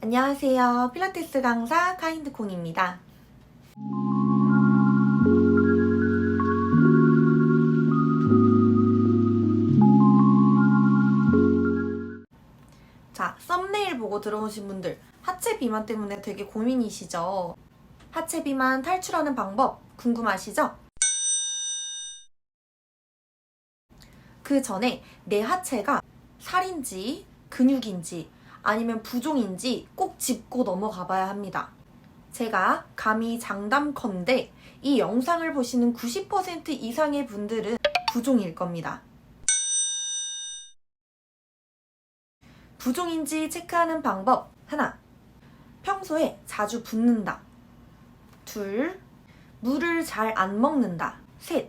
안녕하세요. 필라테스 강사 카인드콩입니다. 자, 썸네일 보고 들어오신 분들, 하체 비만 때문에 되게 고민이시죠? 하체 비만 탈출하는 방법 궁금하시죠? 그 전에 내 하체가 살인지 근육인지 아니면 부종인지 꼭 짚고 넘어가 봐야 합니다. 제가 감히 장담컨대 이 영상을 보시는 90% 이상의 분들은 부종일 겁니다. 부종인지 체크하는 방법 하나, 평소에 자주 붓는다. 둘, 물을 잘 안 먹는다. 셋,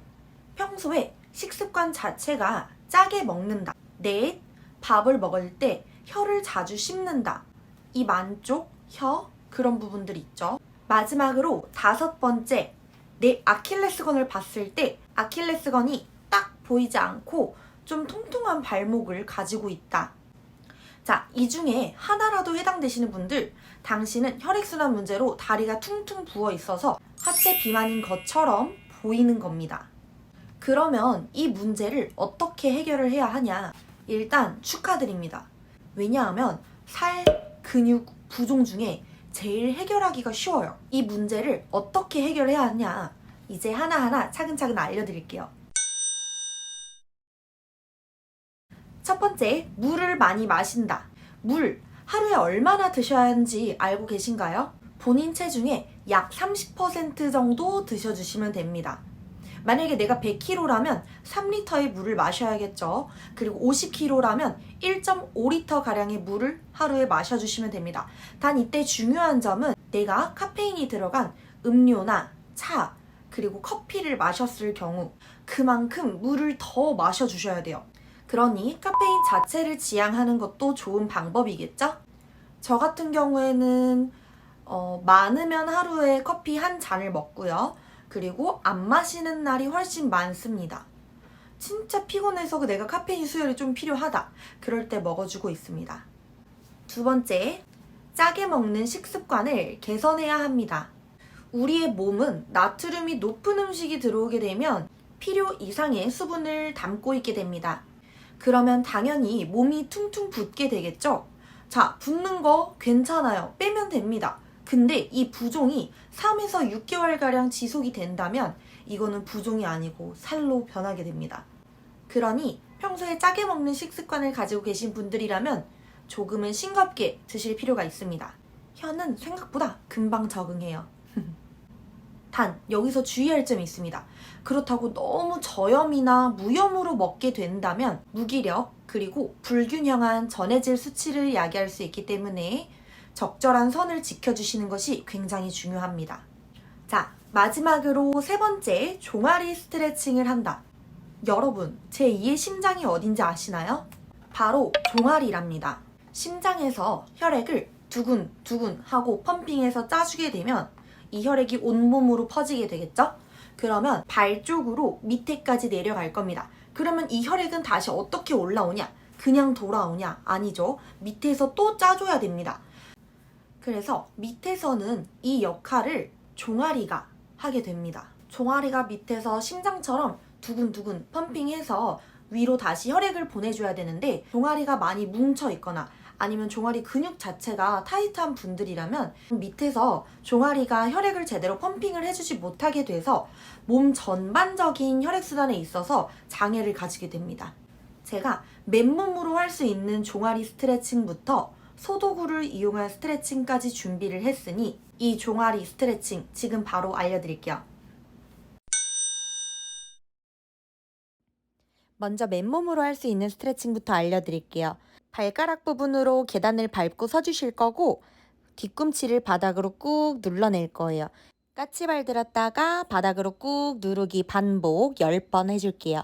평소에 식습관 자체가 짜게 먹는다. 넷, 밥을 먹을 때 혀를 자주 씹는다. 입 안쪽, 혀, 그런 부분들 있죠. 마지막으로 다섯 번째, 내 아킬레스건을 봤을 때 아킬레스건이 딱 보이지 않고 좀 통통한 발목을 가지고 있다. 자, 이 중에 하나라도 해당되시는 분들, 당신은 혈액순환 문제로 다리가 퉁퉁 부어 있어서 하체 비만인 것처럼 보이는 겁니다. 그러면 이 문제를 어떻게 해결을 해야 하냐? 일단 축하드립니다. 왜냐하면 살, 근육, 부종 중에 제일 해결하기가 쉬워요. 이 문제를 어떻게 해결해야 하냐? 이제 하나하나 차근차근 알려드릴게요. 첫 번째, 물을 많이 마신다. 물, 하루에 얼마나 드셔야 하는지 알고 계신가요? 본인 체중의 약 30% 정도 드셔주시면 됩니다. 만약에 내가 100kg라면 3리터의 물을 마셔야겠죠. 그리고 50kg라면 1.5리터 가량의 물을 하루에 마셔주시면 됩니다. 단 이때 중요한 점은 내가 카페인이 들어간 음료나 차, 그리고 커피를 마셨을 경우 그만큼 물을 더 마셔주셔야 돼요. 그러니 카페인 자체를 지양하는 것도 좋은 방법이겠죠? 저 같은 경우에는 많으면 하루에 커피 한 잔을 먹고요. 그리고 안 마시는 날이 훨씬 많습니다. 진짜 피곤해서 내가 카페인 수혈이 좀 필요하다. 그럴 때 먹어주고 있습니다. 두 번째, 짜게 먹는 식습관을 개선해야 합니다. 우리의 몸은 나트륨이 높은 음식이 들어오게 되면 필요 이상의 수분을 담고 있게 됩니다. 그러면 당연히 몸이 퉁퉁 붓게 되겠죠? 자, 붓는 거 괜찮아요. 빼면 됩니다. 근데 이 부종이 3에서 6개월가량 지속이 된다면 이거는 부종이 아니고 살로 변하게 됩니다. 그러니 평소에 짜게 먹는 식습관을 가지고 계신 분들이라면 조금은 싱겁게 드실 필요가 있습니다. 혀는 생각보다 금방 적응해요. 단, 여기서 주의할 점이 있습니다. 그렇다고 너무 저염이나 무염으로 먹게 된다면 무기력 그리고 불균형한 전해질 수치를 야기할 수 있기 때문에 적절한 선을 지켜주시는 것이 굉장히 중요합니다. 자, 마지막으로 세 번째, 종아리 스트레칭을 한다. 여러분, 제2의 심장이 어딘지 아시나요? 바로 종아리랍니다. 심장에서 혈액을 두근두근 하고 펌핑해서 짜주게 되면 이 혈액이 온몸으로 퍼지게 되겠죠? 그러면 발 쪽으로 밑에까지 내려갈 겁니다. 그러면 이 혈액은 다시 어떻게 올라오냐? 그냥 돌아오냐? 아니죠. 밑에서 또 짜줘야 됩니다. 그래서 밑에서는 이 역할을 종아리가 하게 됩니다. 종아리가 밑에서 심장처럼 두근두근 펌핑해서 위로 다시 혈액을 보내줘야 되는데 종아리가 많이 뭉쳐 있거나 아니면 종아리 근육 자체가 타이트한 분들이라면 밑에서 종아리가 혈액을 제대로 펌핑을 해주지 못하게 돼서 몸 전반적인 혈액순환에 있어서 장애를 가지게 됩니다. 제가 맨몸으로 할 수 있는 종아리 스트레칭부터 소도구를 이용한 스트레칭까지 준비를 했으니 이 종아리 스트레칭 지금 바로 알려드릴게요. 먼저 맨몸으로 할 수 있는 스트레칭부터 알려드릴게요. 발가락 부분으로 계단을 밟고 서주실 거고 뒤꿈치를 바닥으로 꾹 눌러낼 거예요. 까치발 들었다가 바닥으로 꾹 누르기 반복 10번 해줄게요.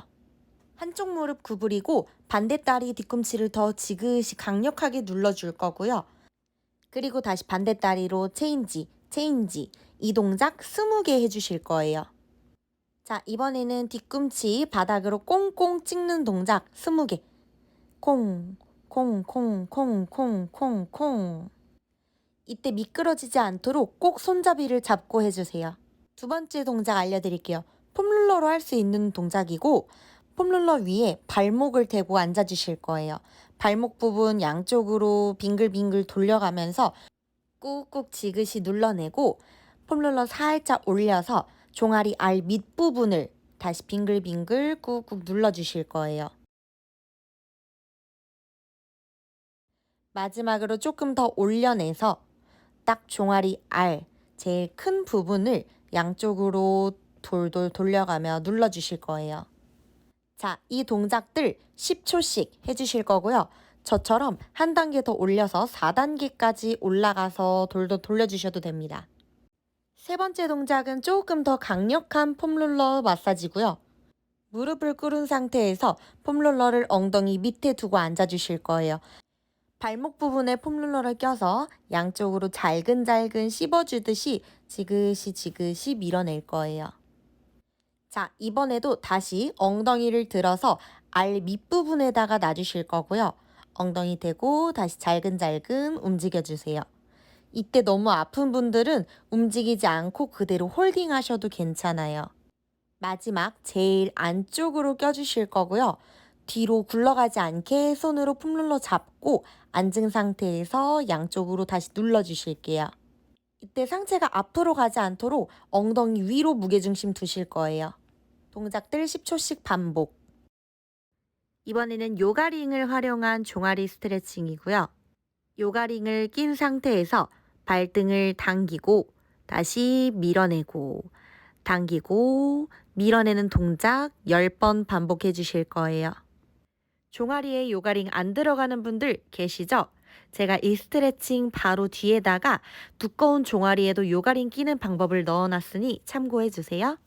한쪽 무릎 구부리고 반대다리 뒤꿈치를 더 지그시 강력하게 눌러줄 거고요. 그리고 다시 반대다리로 체인지 이 동작 20개 해주실 거예요. 자, 이번에는 뒤꿈치 바닥으로 꽁꽁 찍는 동작 20개. 콩, 콩, 콩, 콩, 콩, 콩, 콩. 이때 미끄러지지 않도록 꼭 손잡이를 잡고 해주세요. 두 번째 동작 알려드릴게요. 폼롤러로 할 수 있는 동작이고 폼롤러 위에 발목을 대고 앉아주실 거예요. 발목 부분 양쪽으로 빙글빙글 돌려가면서 꾹꾹 지그시 눌러내고 폼롤러 살짝 올려서 종아리 알 밑부분을 다시 빙글빙글 꾹꾹 눌러주실 거예요. 마지막으로 조금 더 올려내서 딱 종아리 알 제일 큰 부분을 양쪽으로 돌돌 돌려가며 눌러주실 거예요. 자, 이 동작들 10초씩 해주실 거고요. 저처럼 한 단계 더 올려서 4단계까지 올라가서 돌돌 돌려주셔도 됩니다. 세 번째 동작은 조금 더 강력한 폼롤러 마사지고요. 무릎을 꿇은 상태에서 폼롤러를 엉덩이 밑에 두고 앉아주실 거예요. 발목 부분에 폼롤러를 껴서 양쪽으로 잘근잘근 씹어주듯이 지그시 밀어낼 거예요. 자, 이번에도 다시 엉덩이를 들어서 알 밑부분에다가 놔주실 거고요. 엉덩이 대고 다시 잘근잘근 움직여주세요. 이때 너무 아픈 분들은 움직이지 않고 그대로 홀딩 하셔도 괜찮아요. 마지막 제일 안쪽으로 껴주실 거고요. 뒤로 굴러가지 않게 손으로 폼롤러 잡고 앉은 상태에서 양쪽으로 다시 눌러주실게요. 이때 상체가 앞으로 가지 않도록 엉덩이 위로 무게중심 두실 거예요. 동작들 10초씩 반복. 이번에는 요가링을 활용한 종아리 스트레칭이고요. 요가링을 낀 상태에서 발등을 당기고 다시 밀어내고 당기고 밀어내는 동작 10번 반복해 주실 거예요. 종아리에 요가링 안 들어가는 분들 계시죠? 제가 이 스트레칭 바로 뒤에다가 두꺼운 종아리에도 요가링 끼는 방법을 넣어놨으니 참고해 주세요.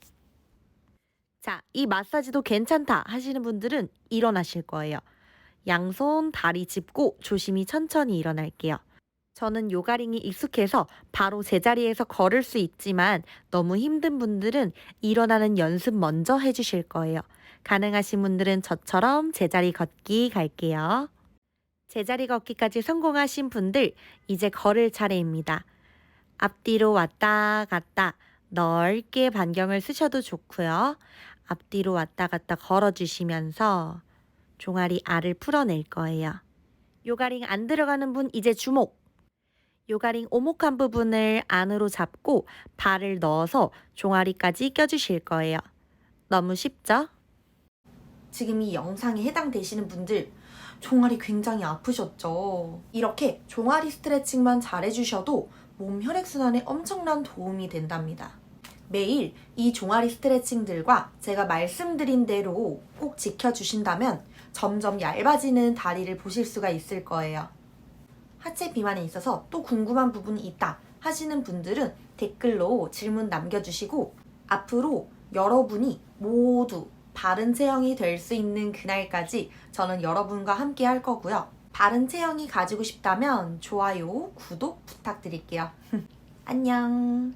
자, 이 마사지도 괜찮다 하시는 분들은 일어나실 거예요. 양손 다리 짚고 조심히 천천히 일어날게요. 저는 요가링이 익숙해서 바로 제자리에서 걸을 수 있지만 너무 힘든 분들은 일어나는 연습 먼저 해주실 거예요. 가능하신 분들은 저처럼 제자리 걷기 갈게요. 제자리 걷기까지 성공하신 분들 이제 걸을 차례입니다. 앞뒤로 왔다 갔다 넓게 반경을 쓰셔도 좋고요. 앞뒤로 왔다 갔다 걸어주시면서 종아리 알을 풀어낼 거예요. 요가링 안 들어가는 분 이제 주목! 요가링 오목한 부분을 안으로 잡고 발을 넣어서 종아리까지 껴주실 거예요. 너무 쉽죠? 지금 이 영상에 해당되시는 분들 종아리 굉장히 아프셨죠? 이렇게 종아리 스트레칭만 잘해주셔도 몸 혈액순환에 엄청난 도움이 된답니다. 매일 이 종아리 스트레칭들과 제가 말씀드린 대로 꼭 지켜주신다면 점점 얇아지는 다리를 보실 수가 있을 거예요. 하체 비만에 있어서 또 궁금한 부분이 있다 하시는 분들은 댓글로 질문 남겨주시고 앞으로 여러분이 모두 바른 체형이 될 수 있는 그날까지 저는 여러분과 함께 할 거고요. 바른 체형이 가지고 싶다면 좋아요, 구독 부탁드릴게요. 안녕.